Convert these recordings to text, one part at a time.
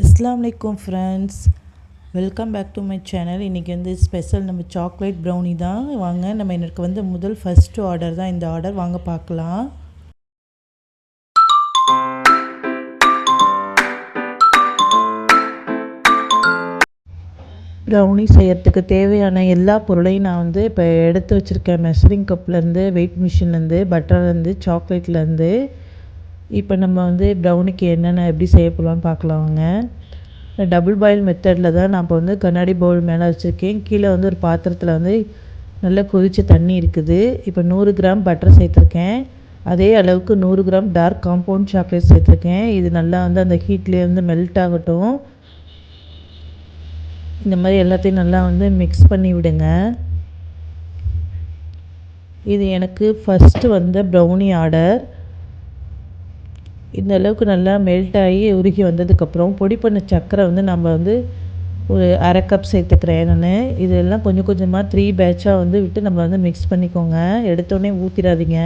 Assalamualaikum friends, welcome back to my channel. இன்றைக்கி வந்து special நம்ம சாக்லேட் ப்ரௌனி தான். வாங்க நம்ம எனக்கு வந்து ஃபஸ்ட்டு ஆர்டர் தான் இந்த ஆர்டர். வாங்க பார்க்கலாம். ப்ரௌனி செய்யறதுக்கு தேவையான எல்லா பொருளையும் நான் வந்து இப்போ எடுத்து வச்சுருக்கேன். மெஷரிங் கப்லேருந்து, வெயிட் மிஷின்லேருந்து, பட்டர்லேருந்து, சாக்லேட்லேருந்து. இப்போ நம்ம வந்து ப்ரௌனிக்கு என்னென்ன எப்படி செய்ய போகலான்னு பார்க்கலாங்க. டபுள் பாயில் மெத்தடில் தான் நான் இப்போ வந்து கண்ணாடி பவுல் மேலே வச்சுருக்கேன். கீழே வந்து ஒரு பாத்திரத்தில் வந்து நல்லா கொதித்த தண்ணி இருக்குது. இப்போ 100 கிராம் பட்டர் சேர்த்துருக்கேன். அதே அளவுக்கு 100 கிராம் டார்க் காம்பவுண்ட் சாக்லேட் சேர்த்துருக்கேன். இது நல்லா வந்து அந்த ஹீட்லேயே வந்து மெல்ட் ஆகட்டும். இந்த மாதிரி எல்லாத்தையும் நல்லா வந்து மிக்ஸ் பண்ணி விடுங்க. இது எனக்கு ஃபஸ்ட்டு வந்த ப்ரௌனி ஆர்டர். இந்த அளவுக்கு நல்லா மெல்ட் ஆகி உருகி வந்ததுக்கப்புறம் பொடி பண்ண சர்க்கரை வந்து நம்ம வந்து ஒரு அரை கப் சேர்த்துக்கிறேன் நான். இதெல்லாம் கொஞ்சம் கொஞ்சமாக 3 பேட்சாக வந்து விட்டு நம்ம வந்து மிக்ஸ் பண்ணிக்கோங்க. எடுத்தோடனே ஊற்றிடாதீங்க.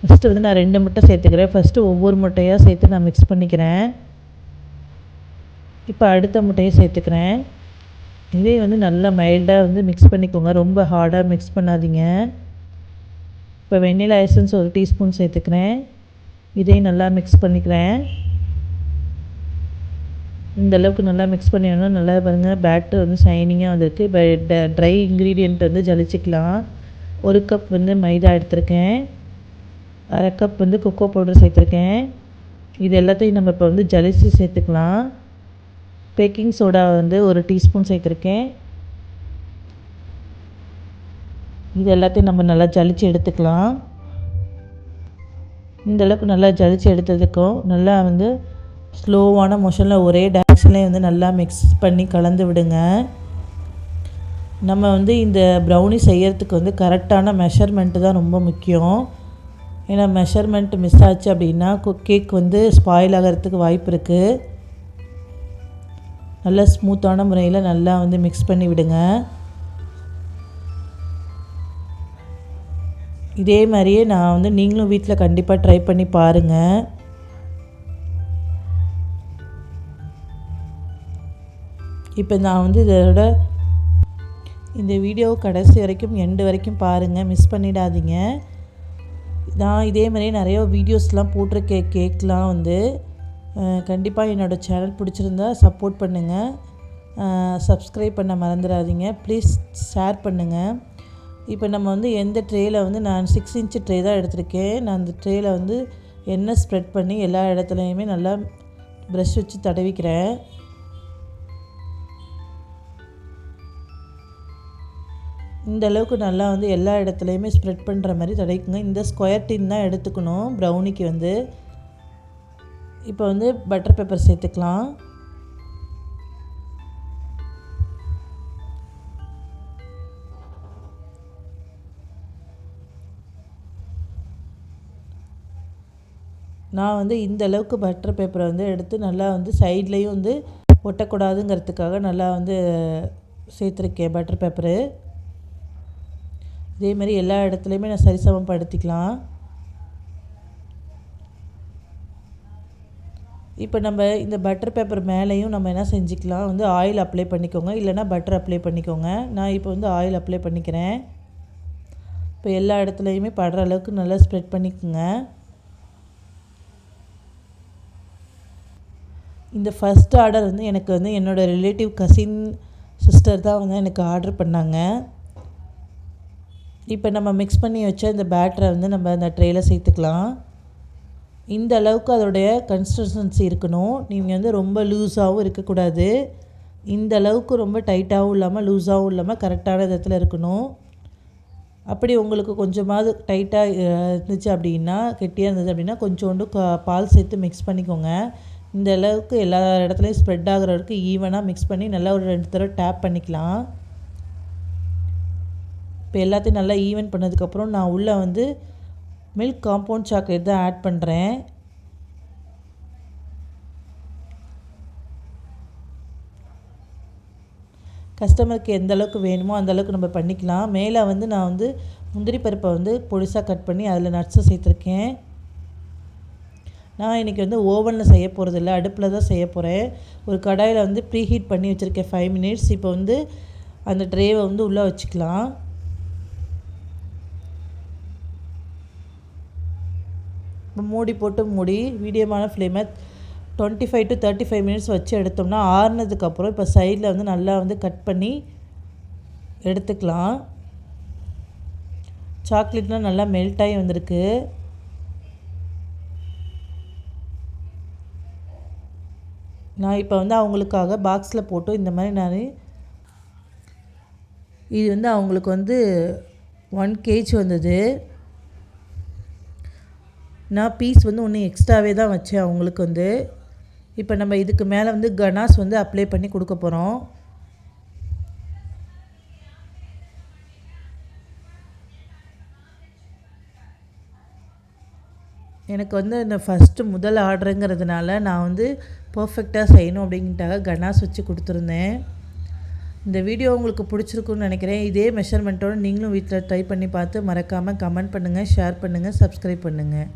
ஃபஸ்ட்டு வந்து நான் 2 முட்டை சேர்த்துக்கிறேன். ஃபஸ்ட்டு ஒவ்வொரு முட்டையாக சேர்த்து நான் மிக்ஸ் பண்ணிக்கிறேன். இப்போ அடுத்த முட்டையை சேர்த்துக்கிறேன். இதே வந்து நல்லா மைல்டாக வந்து மிக்ஸ் பண்ணிக்கோங்க. ரொம்ப ஹார்டாக மிக்ஸ் பண்ணாதீங்க. இப்போ வெண்ணிலா எசன்ஸ் 1 டீஸ்பூன் சேர்த்துக்கிறேன். இதையும் நல்லா மிக்ஸ் பண்ணிக்கிறேன். இந்த அளவுக்கு நல்லா மிக்ஸ் பண்ணிடணும். நல்லா பாருங்கள், பேட்டர் வந்து ஷைனிங்காக வந்திருக்கு. இப்போ ட்ரை இன்க்ரீடியண்ட் வந்து ஜலிச்சிக்கலாம். 1 கப் வந்து மைதா எடுத்திருக்கேன். அரை கப் வந்து கொக்கோ பவுடர் சேர்த்துருக்கேன். இது எல்லாத்தையும் நம்ம இப்போ வந்து ஜலிச்சு சேர்த்துக்கலாம். பேக்கிங் சோடா வந்து 1 டீஸ்பூன் சேர்த்துருக்கேன். இது எல்லாத்தையும் நம்ம நல்லா ஜலிச்சு எடுத்துக்கலாம். இந்த அளவுக்கு நல்லா ஜலிச்சு எடுத்ததுக்கும் நல்லா வந்து ஸ்லோவான மோஷனில் ஒரே டைரக்ஷன்லேயே வந்து நல்லா மிக்ஸ் பண்ணி கலந்து விடுங்க. நம்ம வந்து இந்த ப்ரௌனி செய்கிறதுக்கு வந்து கரெக்டான மெஷர்மெண்ட்டு தான் ரொம்ப முக்கியம். ஏன்னா மெஷர்மெண்ட் மிஸ் ஆச்சு அப்படின்னா கேக் வந்து ஸ்பாயில் ஆகிறதுக்கு வாய்ப்பு இருக்குது. நல்லா ஸ்மூத்தான முறையில் நல்லா வந்து மிக்ஸ் பண்ணி விடுங்க. இதே மாதிரியே நான் வந்து நீங்களும் வீட்டில் கண்டிப்பாக ட்ரை பண்ணி பாருங்கள். இப்போ நான் வந்து இதோட இந்த வீடியோ கடைசி வரைக்கும் எண்டு வரைக்கும் பாருங்கள், மிஸ் பண்ணிடாதீங்க. நான் இதே மாதிரியே நிறைய வீடியோஸ்லாம் போட்டிருக்கேன். கேக்லாம் வந்து கண்டிப்பாக என்னோடய சேனல் பிடிச்சிருந்தா சப்போர்ட் பண்ணுங்கள். சப்ஸ்கிரைப் பண்ண மறந்துடாதீங்க. ப்ளீஸ் ஷேர் பண்ணுங்கள். இப்போ நம்ம வந்து எந்த ட்ரேயில் வந்து நான் 6 இன்ச்சு ட்ரே தான் எடுத்திருக்கேன். நான் அந்த ட்ரேயில் வந்து எண்ணெய் ஸ்ப்ரெட் பண்ணி எல்லா இடத்துலையுமே நல்லா ப்ரஷ் வச்சு தடவிக்கிறேன். இந்த அளவுக்கு நல்லா வந்து எல்லா இடத்துலையுமே ஸ்ப்ரெட் பண்ணுற மாதிரி தடவிக்குங்க. இந்த ஸ்கொயர் டின் தான் எடுத்துக்கணும் ப்ரௌனிக்கு வந்து. இப்போ வந்து பட்டர் பேப்பர் சேர்த்துக்கலாம். நான் வந்து இந்த அளவுக்கு பட்டர் பேப்பரை வந்து எடுத்து நல்லா வந்து சைட்லேயும் வந்து ஒட்டக்கூடாதுங்கிறதுக்காக நல்லா வந்து சேர்த்துருக்கேன் பட்டர் பேப்பரு. இதே மாதிரி எல்லா இடத்துலையுமே நான் சரிசமப்படுத்திக்கலாம். இப்போ நம்ம இந்த பட்டர் பேப்பர் மேலேயும் நம்ம என்ன செஞ்சுக்கலாம், வந்து ஆயில் அப்ளை பண்ணிக்கோங்க, இல்லைனா பட்டர் அப்ளை பண்ணிக்கோங்க. நான் இப்போ வந்து ஆயில் அப்ளை பண்ணிக்கிறேன். இப்போ எல்லா இடத்துலையுமே படுற அளவுக்கு நல்லா ஸ்ப்ரெட் பண்ணிக்கோங்க. இந்த ஃபஸ்ட் ஆர்டர் வந்து எனக்கு வந்து என்னோடய ரிலேட்டிவ் கசின் சிஸ்டர் தான் வந்து எனக்கு ஆர்டர் பண்ணாங்க. இப்போ நம்ம மிக்ஸ் பண்ணி வச்ச இந்த பேட்டரை வந்து நம்ம அந்த ட்ரேயில் சேர்த்துக்கலாம். இந்த அளவுக்கு அதோடைய கன்சிஸ்டன்சி இருக்கணும். நீங்கள் வந்து ரொம்ப லூஸாகவும் இருக்கக்கூடாது, இந்த அளவுக்கு ரொம்ப டைட்டாகவும் இல்லாமல் லூஸாகவும் இல்லாமல் கரெக்டான விதத்தில் இருக்கணும். அப்படி உங்களுக்கு கொஞ்சமாவது டைட்டாக இருந்துச்சு அப்படின்னா, கெட்டியாக இருந்தது அப்படின்னா கொஞ்சோண்டு பால் சேர்த்து மிக்ஸ் பண்ணிக்கோங்க. இந்த அளவுக்கு எல்லா இடத்துலையும் ஸ்ப்ரெட் ஆகிற வரைக்கும் ஈவனாக மிக்ஸ் பண்ணி நல்லா ஒரு 2 தடவை டேப் பண்ணிக்கலாம். இப்போ எல்லாத்தையும் நல்லா ஈவன் பண்ணதுக்கப்புறம் நான் உள்ளே வந்து மில்க் காம்பவுண்ட் சாக்லேட் தான் ஆட் பண்ணுறேன். கஸ்டமருக்கு எந்த அளவுக்கு வேணுமோ அந்த அளவுக்கு நம்ம பண்ணிக்கலாம். மேலே வந்து நான் வந்து முந்திரி பருப்பை வந்து பொடிசாக கட் பண்ணி அதில் நட்ஸை சேர்த்துருக்கேன். நான் இன்றைக்கி வந்து ஓவனில் செய்ய போகிறதில்ல, அடுப்பில் தான் செய்ய போகிறேன். ஒரு கடாயில் வந்து ப்ரீ ஹீட் பண்ணி வச்சுருக்கேன் 5 மினிட்ஸ். இப்போ வந்து அந்த ட்ரேவை வந்து உள்ளே வச்சுக்கலாம். மூடி போட்டு மூடி மீடியமான ஃப்ளேமை 25 to 35 மினிட்ஸ் வச்சு எடுத்தோம்னா ஆறுனதுக்கப்புறம் இப்போ சைடில் வந்து நல்லா வந்து கட் பண்ணி எடுத்துக்கலாம். சாக்லேட்லாம் நல்லா மெல்ட் ஆகி வந்திருக்கு. நான் இப்போ வந்து அவங்களுக்காக பாக்ஸில் போட்டு இந்த மாதிரி இது வந்து அவங்களுக்கு வந்து 1 kg வந்தது. நான் பீஸ் வந்து ஒன்று எக்ஸ்ட்ராவே தான் வச்சேன் அவங்களுக்கு வந்து. இப்போ நம்ம இதுக்கு மேலே வந்து கனாஸ் வந்து அப்ளை பண்ணி கொடுக்க போகிறோம். எனக்கு வந்து இந்த முதல் ஆர்டருங்கிறதுனால நான் வந்து பர்ஃபெக்டாக செய்யணும் அப்படின்ட்டாக கனாஸ் வச்சு கொடுத்துருந்தேன். இந்த வீடியோ உங்களுக்கு பிடிச்சிருக்குன்னு நினைக்கிறேன். இதே மெஷர்மெண்ட்டோடு நீங்களும் வீட்டில் ட்ரை பண்ணி பார்த்து மறக்காமல் கமெண்ட் பண்ணுங்கள், ஷேர் பண்ணுங்கள், சப்ஸ்கிரைப் பண்ணுங்கள்.